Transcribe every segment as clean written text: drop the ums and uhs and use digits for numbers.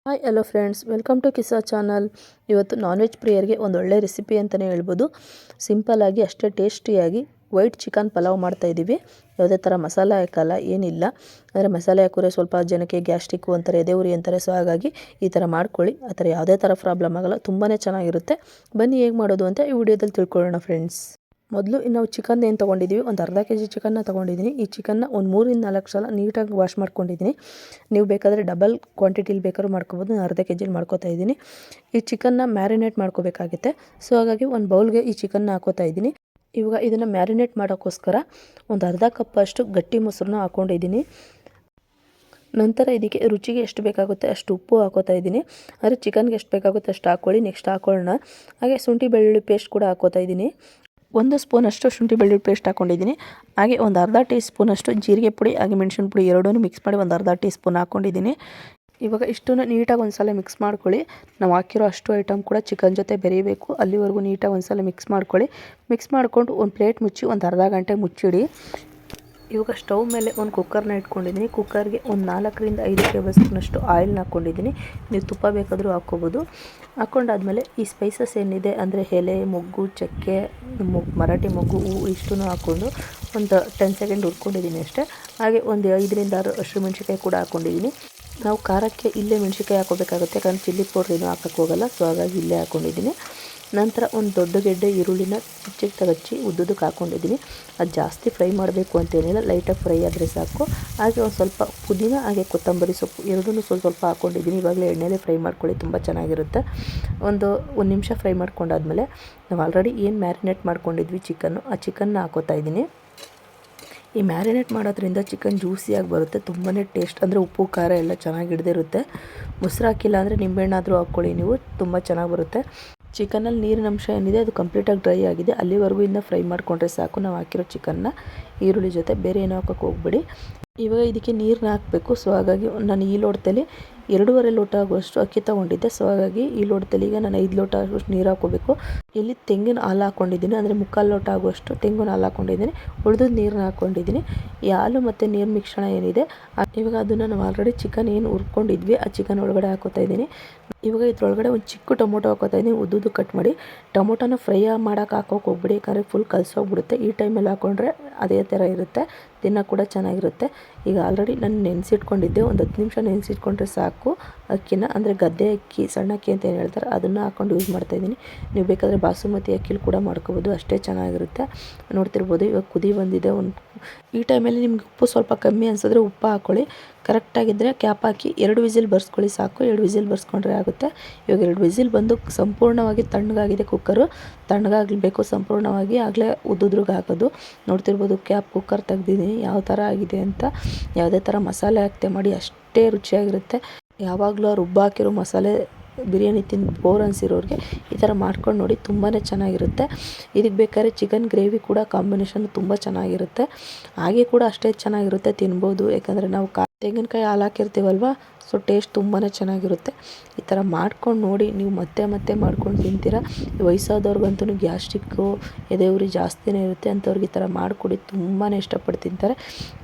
Hi hello friends, welcome to ಕಿಸಾ channel. ಇವತ್ತು non veg ಪ್ರಿಯರಿಗೆ ಒಂದು ಒಳ್ಳೆ ರೆಸಿಪಿ ಅಂತಲೇ ಹೇಳ್ಬೋದು. ಸಿಂಪಲ್ಲಾಗಿ ಅಷ್ಟೇ ಟೇಸ್ಟಿಯಾಗಿ ವೈಟ್ ಚಿಕನ್ ಪಲಾವ್ ಮಾಡ್ತಾಯಿದ್ದೀವಿ. ಯಾವುದೇ ಥರ ಮಸಾಲೆ ಹಾಕಲ್ಲ, ಏನಿಲ್ಲ. ಅಂದರೆ ಮಸಾಲೆ ಹಾಕಿದ್ರೆ ಸ್ವಲ್ಪ ಜನಕ್ಕೆ ಗ್ಯಾಸ್ಟ್ರಿಕ್ಕು ಅಂತಾರೆ, ಎದೆ ಉರಿ ಅಂತಾರೆ. ಸೊ ಹಾಗಾಗಿ ಈ ಥರ ಮಾಡ್ಕೊಳ್ಳಿ. ಆ ಥರ ಯಾವುದೇ ಥರ ಪ್ರಾಬ್ಲಮ್ ಆಗೋಲ್ಲ, ತುಂಬಾ ಚೆನ್ನಾಗಿರುತ್ತೆ. ಬನ್ನಿ ಹೇಗೆ ಮಾಡೋದು ಅಂತ ಈ ವಿಡಿಯೋದಲ್ಲಿ ತಿಳ್ಕೊಳ್ಳೋಣ ಫ್ರೆಂಡ್ಸ್. ಮೊದಲು ನಾವು ಚಿಕನ್ ಏನು ತೊಗೊಂಡಿದ್ದೀವಿ, ಒಂದು ಅರ್ಧ ಕೆ ಜಿ ಚಿಕನ್ನ ತೊಗೊಂಡಿದ್ದೀನಿ. ಈ ಚಿಕನ್ನ ಒಂದು 3-4 ಸಲ ನೀಟಾಗಿ ವಾಶ್ ಮಾಡ್ಕೊಂಡಿದ್ದೀನಿ. ನೀವು ಬೇಕಾದರೆ ಡಬಲ್ ಕ್ವಾಂಟಿಟಿಲಿ ಬೇಕಾದ್ರೂ ಮಾಡ್ಕೊಬೋದು. ನಾನು ಅರ್ಧ ಕೆ ಜಿಲಿ ಮಾಡ್ಕೊತಾ ಇದ್ದೀನಿ. ಈ ಚಿಕನ್ನ ಮ್ಯಾರಿನೇಟ್ ಮಾಡ್ಕೋಬೇಕಾಗುತ್ತೆ. ಸೊ ಹಾಗಾಗಿ ಒಂದು ಬೌಲ್ಗೆ ಈ ಚಿಕನ್ನ ಹಾಕೋತಾ ಇದ್ದೀನಿ. ಇವಾಗ ಇದನ್ನು ಮ್ಯಾರಿನೇಟ್ ಮಾಡೋಕ್ಕೋಸ್ಕರ ಒಂದು ಅರ್ಧ ಕಪ್ಪಷ್ಟು ಗಟ್ಟಿ ಮೊಸರನ್ನ ಹಾಕ್ಕೊಂಡಿದ್ದೀನಿ. ನಂತರ ಇದಕ್ಕೆ ರುಚಿಗೆ ಎಷ್ಟು ಬೇಕಾಗುತ್ತೆ ಅಷ್ಟು ಉಪ್ಪು ಹಾಕೋತಾ ಇದ್ದೀನಿ. ಆದರೆ ಚಿಕನ್ಗೆ ಎಷ್ಟು ಬೇಕಾಗುತ್ತೆ ಅಷ್ಟು ಹಾಕ್ಕೊಳ್ಳಿ. ನೆಕ್ಸ್ಟ್ ಹಾಕೊಳ್ಳೋಣ. ಹಾಗೆ ಶುಂಠಿ ಬೆಳ್ಳುಳ್ಳಿ ಪೇಸ್ಟ್ ಕೂಡ ಹಾಕೋತಾ ಇದ್ದೀನಿ. 1 ಸ್ಪೂನಷ್ಟು ಶುಂಠಿ ಬೆಳ್ಳುಳ್ಳಿ ಪೇಸ್ಟ್ ಹಾಕ್ಕೊಂಡಿದ್ದೀನಿ. ಹಾಗೆ ಒಂದು ಅರ್ಧ ಟೀ ಸ್ಪೂನಷ್ಟು ಜೀರಿಗೆ ಪುಡಿ ಹಾಗೆ ಮೆಣಸಿನ ಪುಡಿ ಎರಡೂ ಮಿಕ್ಸ್ ಮಾಡಿ ಒಂದು ಅರ್ಧ ಟೀ ಸ್ಪೂನ್ ಹಾಕ್ಕೊಂಡಿದ್ದೀನಿ. ಇವಾಗ ಇಷ್ಟನ್ನು ನೀಟಾಗಿ ಒಂದು ಸಲ ಮಿಕ್ಸ್ ಮಾಡ್ಕೊಳ್ಳಿ. ನಾವು ಹಾಕಿರೋ ಅಷ್ಟು ಐಟಮ್ ಕೂಡ ಚಿಕನ್ ಜೊತೆ ಬೆರೀಬೇಕು. ಅಲ್ಲಿವರೆಗೂ ನೀಟಾಗಿ ಒಂದು ಸಲ ಮಿಕ್ಸ್ ಮಾಡ್ಕೊಳ್ಳಿ. ಮಿಕ್ಸ್ ಮಾಡಿಕೊಂಡು ಒಂದು ಪ್ಲೇಟ್ ಮುಚ್ಚಿ ಒಂದು ಅರ್ಧ ಗಂಟೆ ಮುಚ್ಚಿಡಿ. ಇವಾಗ ಸ್ಟವ್ ಮೇಲೆ ಒಂದು ಕುಕ್ಕರ್ನ ಇಟ್ಕೊಂಡಿದ್ದೀನಿ. ಕುಕ್ಕರ್ಗೆ ಒಂದು 4-5 ಟೇಬಲ್ ಸ್ಪೂನಷ್ಟು ಆಯಿಲ್ನ ಹಾಕ್ಕೊಂಡಿದ್ದೀನಿ. ನೀವು ತುಪ್ಪ ಬೇಕಾದರೂ ಹಾಕ್ಕೋಬೋದು. ಹಾಕ್ಕೊಂಡಾದ್ಮೇಲೆ ಈ ಸ್ಪೈಸಸ್ ಏನಿದೆ ಅಂದರೆ ಎಲೆ, ಮೊಗ್ಗು, ಚಕ್ಕೆ, ಮರಾಠಿ ಮೊಗ್ಗು, ಹೂವು ಇಷ್ಟನ್ನು ಹಾಕ್ಕೊಂಡು ಒಂದು 10 ಸೆಕೆಂಡ್ ಹುರ್ಕೊಂಡಿದ್ದೀನಿ ಅಷ್ಟೇ. ಹಾಗೆ ಒಂದು 5-6 ಹಸಿಮೆಣ್ಸಿಕಾಯಿ ಕೂಡ ಹಾಕ್ಕೊಂಡಿದ್ದೀನಿ. ನಾವು ಖಾರಕ್ಕೆ ಇಲ್ಲೇ ಮೆಣಸಿಕಾಯಿ ಹಾಕೋಬೇಕಾಗುತ್ತೆ, ಯಾಕಂದರೆ ಚಿಲ್ಲಿ ಪೌಡ್ರ್ ಏನೂ ಹಾಕೋಕ್ಕೆ ಹೋಗಲ್ಲ. ಸೊ ಹಾಗಾಗಿ ಇಲ್ಲೇ ಹಾಕ್ಕೊಂಡಿದ್ದೀನಿ. ನಂತರ ಒಂದು ದೊಡ್ಡ ಗೆಡ್ಡೆ ಈರುಳ್ಳಿನ ಚಿಕ್ಕ ತಗಚ್ಚಿ ಉದ್ದುದಕ್ಕೆ ಹಾಕ್ಕೊಂಡಿದ್ದೀನಿ. ಅದು ಜಾಸ್ತಿ ಫ್ರೈ ಮಾಡಬೇಕು ಅಂತೇನಿಲ್ಲ, ಲೈಟಾಗಿ ಫ್ರೈ ಆದರೆ ಸಾಕು. ಹಾಗೆ ಒಂದು ಸ್ವಲ್ಪ ಪುದೀನ ಹಾಗೆ ಕೊತ್ತಂಬರಿ ಸೊಪ್ಪು ಎರಡನ್ನೂ ಸ್ವಲ್ಪ ಹಾಕ್ಕೊಂಡಿದ್ದೀನಿ. ಇವಾಗಲೇ ಎಣ್ಣೆಲೇ ಫ್ರೈ ಮಾಡ್ಕೊಳ್ಳಿ, ತುಂಬ ಚೆನ್ನಾಗಿರುತ್ತೆ. ಒಂದು ನಿಮಿಷ ಫ್ರೈ ಮಾಡ್ಕೊಂಡಾದ್ಮೇಲೆ ನಾವು ಆಲ್ರೆಡಿ ಏನು ಮ್ಯಾರಿನೇಟ್ ಮಾಡ್ಕೊಂಡಿದ್ವಿ ಚಿಕನ್ನು, ಆ ಚಿಕನ್ನ ಹಾಕೋತಾ ಇದ್ದೀನಿ. ಈ ಮ್ಯಾರಿನೇಟ್ ಮಾಡೋದ್ರಿಂದ ಚಿಕನ್ ಜ್ಯೂಸಿಯಾಗಿ ಬರುತ್ತೆ, ತುಂಬಾ ಟೇಸ್ಟ್. ಅಂದರೆ ಉಪ್ಪು ಖಾರ ಎಲ್ಲ ಚೆನ್ನಾಗಿ ಹಿಡಿದಿರುತ್ತೆ. ಮೊಸರು ಹಾಕಿಲ್ಲ ಅಂದರೆ ನಿಂಬೆಹಣ್ಣಾದರೂ ಹಾಕ್ಕೊಳ್ಳಿ ನೀವು, ತುಂಬ ಚೆನ್ನಾಗಿ ಬರುತ್ತೆ. ಚಿಕನಲ್ಲಿ ನೀರಿನ ಅಂಶ ಏನಿದೆ ಅದು ಕಂಪ್ಲೀಟಾಗಿ ಡ್ರೈ ಆಗಿದೆ. ಅಲ್ಲಿವರೆಗೂ ಇನ್ನು ಫ್ರೈ ಮಾಡಿಕೊಂಡ್ರೆ ಸಾಕು. ನಾವು ಹಾಕಿರೋ ಚಿಕನ್ನ ಈರುಳ್ಳಿ ಜೊತೆ ಬೇರೆ ಏನೋ ಹಾಕೋಕ್ಕೆ ಹೋಗ್ಬೇಡಿ. ಇವಾಗ ಇದಕ್ಕೆ ನೀರನ್ನ ಹಾಕಬೇಕು. ಸೊ ಹಾಗಾಗಿ ನಾನು ಈ ಲೋಟದಲ್ಲಿ 2.5 ಲೋಟ ಆಗುವಷ್ಟು ಅಕ್ಕಿ ತೊಗೊಂಡಿದ್ದೆ. ಸೊ ಹಾಗಾಗಿ ಈ ಲೋಟದಲ್ಲಿ ಈಗ ನಾನು 5 ಲೋಟ ಆಗುವಷ್ಟು ನೀರು ಹಾಕೋಬೇಕು. ಇಲ್ಲಿ ತೆಂಗಿನ ಹಾಲು ಹಾಕ್ಕೊಂಡಿದ್ದೀನಿ, ಅಂದರೆ 3/4 ಲೋಟ ಆಗುವಷ್ಟು ತೆಂಗಿನ ಹಾಲು ಹಾಕ್ಕೊಂಡಿದ್ದೀನಿ. ಉಳಿದ ನೀರನ್ನ ಹಾಕ್ಕೊಂಡಿದ್ದೀನಿ. ಈ ಹಾಲು ಮತ್ತು ನೀರು ಮಿಶ್ರಣ ಏನಿದೆ ಇವಾಗ ಅದನ್ನು ನಾವು ಆಲ್ರೆಡಿ ಚಿಕನ್ ಏನು ಹುರ್ಕೊಂಡಿದ್ವಿ ಆ ಚಿಕನ್ ಒಳಗಡೆ ಹಾಕೋತಾ ಇದ್ದೀನಿ. ಇವಾಗ ಇದ್ರೊಳಗಡೆ ಒಂದು ಚಿಕ್ಕ ಟೊಮೊಟೊ ಹಾಕೋತಾ ಇದ್ದೀನಿ, ಉದ್ದುದ್ದು ಕಟ್ ಮಾಡಿ. ಟೊಮೊಟೊನ ಫ್ರೈ ಮಾಡೋಕೆ ಹಾಕೋಕೆ ಹೋಗ್ಬಿಡಿ, ಯಾಕಂದರೆ ಫುಲ್ ಕಲಸೋಗ್ಬಿಡುತ್ತೆ. ಈ ಟೈಮಲ್ಲಿ ಹಾಕ್ಕೊಂಡ್ರೆ ಅದೇ ಥರ ಇರುತ್ತೆ, ತಿನ್ನೋ ಕೂಡ ಚೆನ್ನಾಗಿರುತ್ತೆ. ಈಗ ಆಲ್ರೆಡಿ ನಾನು ನೆನೆಸಿಟ್ಕೊಂಡಿದ್ದೆ, ಒಂದು 10 ನಿಮಿಷ ನೆನೆಸಿಟ್ಕೊಂಡ್ರೆ ಸಾಕು ಅಕ್ಕಿನ. ಅಂದರೆ ಗದ್ದೆ ಅಕ್ಕಿ, ಸಣ್ಣ ಅಕ್ಕಿ ಅಂತ ಏನು ಹೇಳ್ತಾರೆ, ಅದನ್ನು ಹಾಕ್ಕೊಂಡು ಯೂಸ್ ಮಾಡ್ತಾಯಿದ್ದೀನಿ. ನೀವು ಬೇಕಾದರೆ ಬಾಸುಮತಿ ಅಕ್ಕಿಲಿ ಕೂಡ ಮಾಡ್ಕೋಬೋದು, ಅಷ್ಟೇ ಚೆನ್ನಾಗಿರುತ್ತೆ. ನೋಡ್ತಿರ್ಬೋದು ಇವಾಗ ಕುದಿ ಬಂದಿದೆ. ಈ ಟೈಮಲ್ಲಿ ನಿಮ್ಗೆ ಉಪ್ಪು ಸ್ವಲ್ಪ ಕಮ್ಮಿ ಅನಿಸಿದ್ರೆ ಉಪ್ಪು ಹಾಕ್ಕೊಳ್ಳಿ. ಕರೆಕ್ಟಾಗಿದ್ದರೆ ಕ್ಯಾಪ್ ಹಾಕಿ 2 ವಿಸಿಲ್ ಬರ್ಸ್ಕೊಳ್ಳಿ ಸಾಕು. 2 ವಿಸಿಲ್ ಬರ್ಸ್ಕೊಂಡ್ರೆ ಆಗುತ್ತೆ. ಇವಾಗ 2 ವಿಸಿಲ್ ಬಂದು ಸಂಪೂರ್ಣವಾಗಿ ತಣ್ಣಗಾಗಿದೆ ಕುಕ್ಕರು. ತಣ್ಣಗಾಗಬೇಕು ಸಂಪೂರ್ಣವಾಗಿ, ಆಗಲೇ ಉದ್ದುದ್ರಿಗೆ ಹಾಕೋದು. ನೋಡ್ತಿರ್ಬೋದು ಕ್ಯಾಪ್ ಕುಕ್ಕರ್ ತೆಗ್ದಿದ್ದೀನಿ ಯಾವ ಥರ ಆಗಿದೆ ಅಂತ. ಯಾವುದೇ ಥರ ಮಸಾಲೆ ಹಾಕ್ತೆ ಮಾಡಿ ಅಷ್ಟೇ ರುಚಿಯಾಗಿರುತ್ತೆ. ಯಾವಾಗಲೂ ರುಬ್ಬಾಕಿರೋ ಮಸಾಲೆ ಬಿರಿಯಾನಿ ತಿಂದು ಬೋರ್ ಅನಿಸಿರೋರಿಗೆ ಈ ಥರ ಮಾಡ್ಕೊಂಡು ನೋಡಿ, ತುಂಬಾ ಚೆನ್ನಾಗಿರುತ್ತೆ. ಇದಕ್ಕೆ ಬೇಕಾದ್ರೆ ಚಿಕನ್ ಗ್ರೇವಿ ಕೂಡ ಕಾಂಬಿನೇಷನ್ ತುಂಬ ಚೆನ್ನಾಗಿರುತ್ತೆ. ಹಾಗೆ ಕೂಡ ಅಷ್ಟೇ ಚೆನ್ನಾಗಿರುತ್ತೆ, ತಿನ್ಬೋದು. ಯಾಕಂದರೆ ನಾವು ತೆಂಗಿನಕಾಯಿ ಹಾಲು ಹಾಕಿರ್ತೀವಲ್ವ, ಸೊ ಟೇಸ್ಟ್ ತುಂಬಾ ಚೆನ್ನಾಗಿರುತ್ತೆ. ಈ ಥರ ಮಾಡ್ಕೊಂಡು ನೋಡಿ, ನೀವು ಮತ್ತೆ ಮತ್ತೆ ಮಾಡ್ಕೊಂಡು ತಿಂತೀರ. ವಯಸ್ಸಾದವ್ರಿಗಂತೂ ಗ್ಯಾಸ್ಟ್ರಿಕ್ಕು, ಎದೆ ಉರಿ ಜಾಸ್ತಿನೇ ಇರುತ್ತೆ, ಅಂಥವ್ರಿಗೆ ಈ ಥರ ಮಾಡಿಕೊಡಿ, ತುಂಬಾ ಇಷ್ಟಪಟ್ಟು ತಿಂತಾರೆ.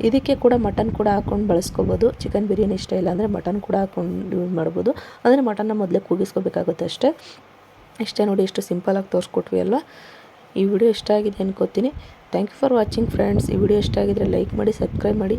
ಇದಕ್ಕೆ ಕೂಡ ಮಟನ್ ಕೂಡ ಹಾಕ್ಕೊಂಡು ಬಳಸ್ಕೋಬೋದು. ಚಿಕನ್ ಬಿರಿಯಾನಿ ಇಷ್ಟ ಇಲ್ಲ ಅಂದರೆ ಮಟನ್ ಕೂಡ ಹಾಕ್ಕೊಂಡು ಯೂಸ್ ಮಾಡ್ಬೋದು. ಅಂದರೆ ಮಟನ್ನ ಮೊದಲೇ ಕೂಗಿಸ್ಕೋಬೇಕಾಗುತ್ತೆ ಅಷ್ಟೇ. ಇಷ್ಟೇ ನೋಡಿ, ಎಷ್ಟು ಸಿಂಪಲಾಗಿ ತೋರಿಸ್ಕೊಟ್ವಿ ಅಲ್ವಾ. ಈ ವಿಡಿಯೋ ಇಷ್ಟ ಆಗಿದೆ ಅನ್ಕೋತೀನಿ. Thank you for watching friends. ಈ ವಿಡಿಯೋ ಇಷ್ಟ ಆಗಿದ್ರೆ ಲೈಕ್ ಮಾಡಿ, ಸಬ್ಸ್ಕ್ರೈಬ್ ಮಾಡಿ.